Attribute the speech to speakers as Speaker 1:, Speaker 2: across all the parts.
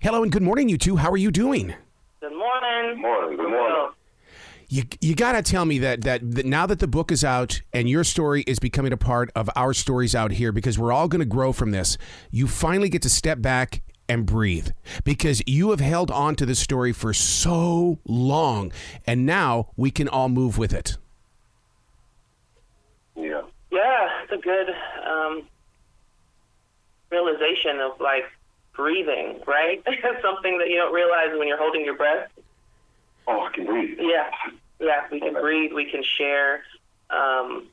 Speaker 1: Hello and good morning, you two. How are you doing?
Speaker 2: Good morning.
Speaker 3: Good morning.
Speaker 1: You got to tell me that now that the book is out and your story is becoming a part of our stories out here, because we're all going to grow from this, you finally get to step back and breathe, because you have held on to this story for so long, and now we can all move with it.
Speaker 3: Yeah.
Speaker 2: Yeah, it's a good realization of, like, breathing, right? Something that you don't realize when you're holding your breath.
Speaker 3: Oh, I can breathe.
Speaker 2: Yeah, we can breathe, we can share, and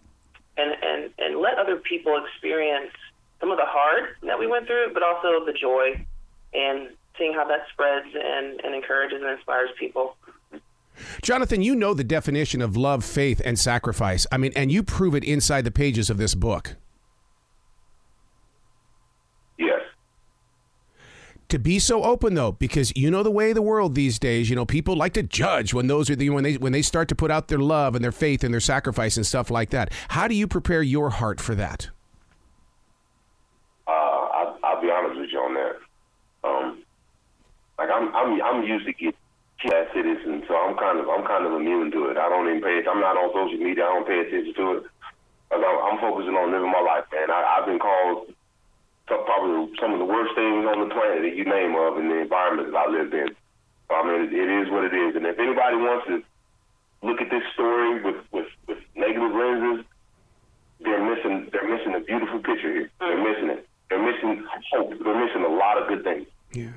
Speaker 2: let other people experience some of the hard that we went through, but also the joy, and seeing how that spreads and encourages and inspires people.
Speaker 1: Jonathan, you know the definition of love, faith, and sacrifice. I mean, and you prove it inside the pages of this book.
Speaker 3: Yes.
Speaker 1: To be so open, though, because you know the way of the world these days, you know, people like to judge when they start to put out their love and their faith and their sacrifice and stuff like that. How do you prepare your heart for that?
Speaker 3: I'll be honest with you on that. Like I'm used to get that citizen, so I'm kind of immune to it. I don't even pay. I'm not on social media. I don't pay attention to it. I'm focusing on living my life, man. I've been called probably some of the worst things on the planet that you name of in the environment that I lived in. I mean, it is what it is. And if anybody wants to look at this story with negative lenses, they're missing a beautiful picture here. They're missing it. They're missing hope. They're missing a lot of good things.
Speaker 1: Yeah.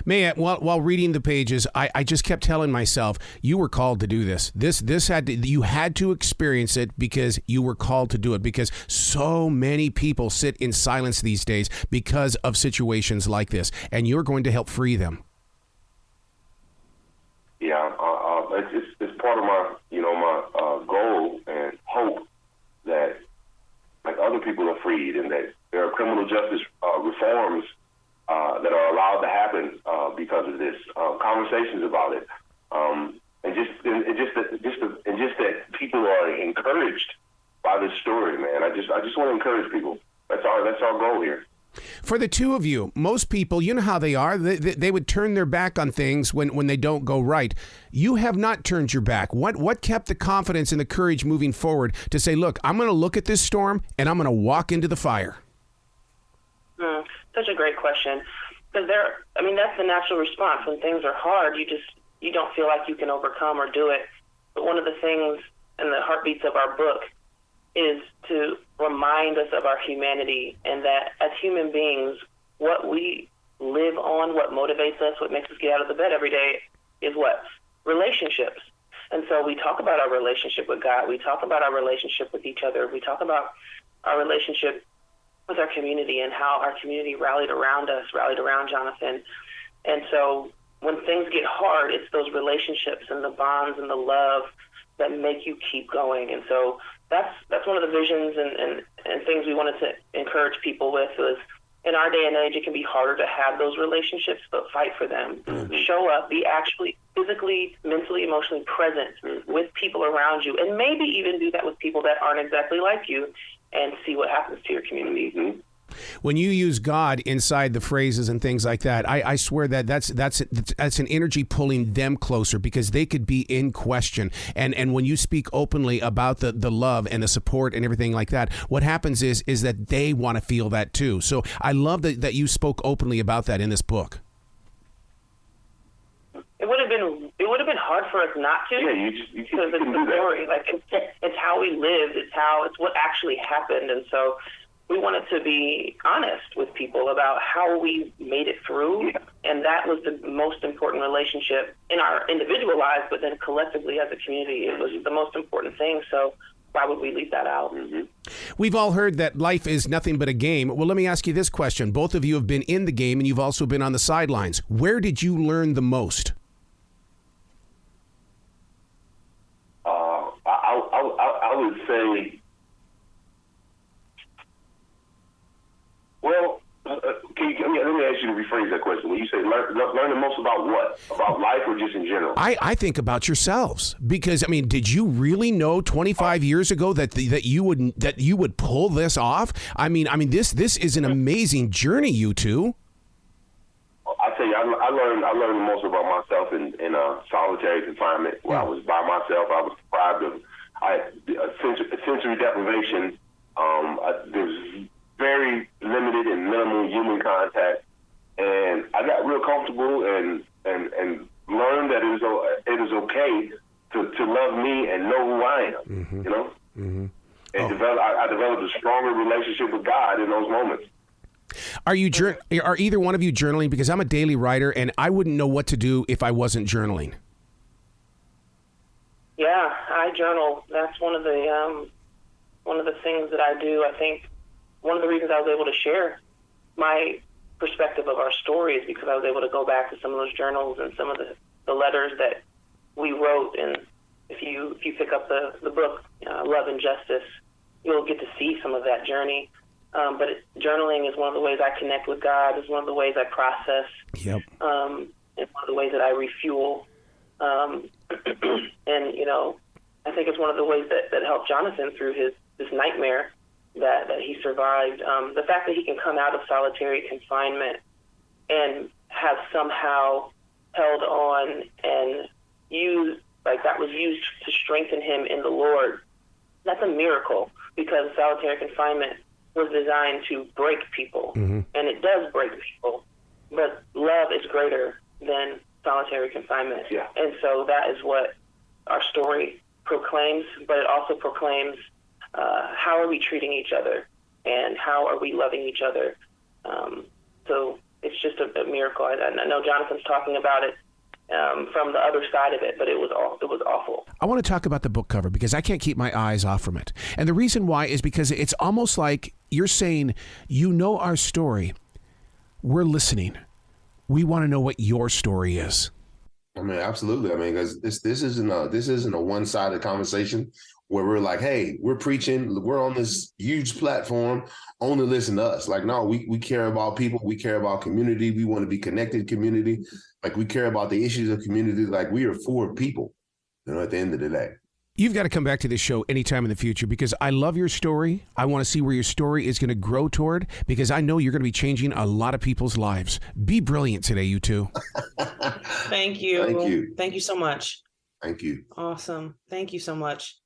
Speaker 1: May I, while reading the pages, I just kept telling myself, you were called to do this. You had to experience it because you were called to do it, because so many people sit in silence these days because of situations like this, and you're going to help free them.
Speaker 3: Yeah, it's part of my goal and hope that, like, other people are freed, and that there are criminal justice reforms that are allowed to happen because of this. Conversations about it, and just that people are encouraged by this story, man. I just want to encourage people. That's our goal here.
Speaker 1: For the two of you, most people, you know how they are. They would turn their back on things when they don't go right. You have not turned your back. What kept the confidence and the courage moving forward to say, look, I'm going to look at this storm and I'm going to walk into the fire?
Speaker 2: Such a great question. Because that's the natural response. When things are hard, you don't feel like you can overcome or do it. But one of the things and the heartbeats of our book is to remind us of our humanity, and that as human beings, what we live on, what motivates us, what makes us get out of the bed every day is what? Relationships. And so we talk about our relationship with God. We talk about our relationship with each other. We talk about our relationship with our community and how our community rallied around Jonathan. And so when things get hard, it's those relationships and the bonds and the love that make you keep going. And so that's one of the visions and things we wanted to encourage people with was, in our day and age, it can be harder to have those relationships, but fight for them. Mm-hmm. Show up, be actually physically, mentally, emotionally present with people around you, and maybe even do that with people that aren't exactly like you, and see what happens to your community. Mm-hmm.
Speaker 1: When you use God inside the phrases and things like that, I swear that's an energy pulling them closer, because they could be in question. And when you speak openly about the love and the support and everything like that, what happens is that they want to feel that too. So I love that you spoke openly about that in this book.
Speaker 2: It would have been hard for us not to.
Speaker 3: Yeah, you
Speaker 2: because it's the story. Like it's how we lived. It's what actually happened, and so we wanted to be honest with people about how we made it through, and that was the most important relationship in our individual lives, but then collectively as a community, it was the most important thing. So why would we leave that out? Mm-hmm.
Speaker 1: We've all heard that life is nothing but a game. Well, let me ask you this question. Both of you have been in the game, and you've also been on the sidelines. Where did you learn the most?
Speaker 3: I would say, well, let me ask you to rephrase that question. When you say learn the most about what? About life, or just in general?
Speaker 1: I think about yourselves, because I mean, did you really know 25 years ago that you would pull this off? I mean, this is an amazing journey, you two.
Speaker 3: I tell you, I learned most about myself in solitary confinement, where I was by myself. I was deprived of sensory deprivation. There's very limited and minimal human contact, and I got real comfortable and learned that it is okay to love me and know who I am. You know, and I developed a stronger relationship with God in those moments.
Speaker 1: Are either one of you journaling? Because I'm a daily writer, and I wouldn't know what to do if I wasn't journaling.
Speaker 2: Yeah, I journal. That's one of the things that I do. I think one of the reasons I was able to share my perspective of our story is because I was able to go back to some of those journals and some of the letters that we wrote. And if you pick up the book, Love and Justice, you'll get to see some of that journey. But journaling is one of the ways I connect with God. It's one of the ways I process.
Speaker 1: Yep.
Speaker 2: It's one of the ways that I refuel. And, I think it's one of the ways that helped Jonathan through this nightmare that he survived. The fact that he can come out of solitary confinement and have somehow held on and that was used to strengthen him in the Lord. That's a miracle, because solitary confinement was designed to break people, and it does break people, but love is greater than solitary confinement.
Speaker 3: Yeah.
Speaker 2: And so that is what our story proclaims, but it also proclaims how are we treating each other and how are we loving each other. So it's just a miracle. I know Jonathan's talking about it from the other side of it, but it was awful.
Speaker 1: I want to talk about the book cover because I can't keep my eyes off from it. And the reason why is because it's almost like you're saying, our story. We're listening. We want to know what your story is.
Speaker 4: I mean, absolutely. I mean, because this isn't a one-sided conversation where we're like, hey, we're preaching, we're on this huge platform, only listen to us. Like, no, we care about people, we care about community, we want to be connected community. Like, we care about the issues of community. Like, we are for people, at the end of the day.
Speaker 1: You've got to come back to this show anytime in the future because I love your story. I want to see where your story is going to grow toward because I know you're going to be changing a lot of people's lives. Be brilliant today, you two.
Speaker 2: Thank you.
Speaker 4: Thank you.
Speaker 2: Thank you so much.
Speaker 4: Thank you.
Speaker 2: Awesome. Thank you so much.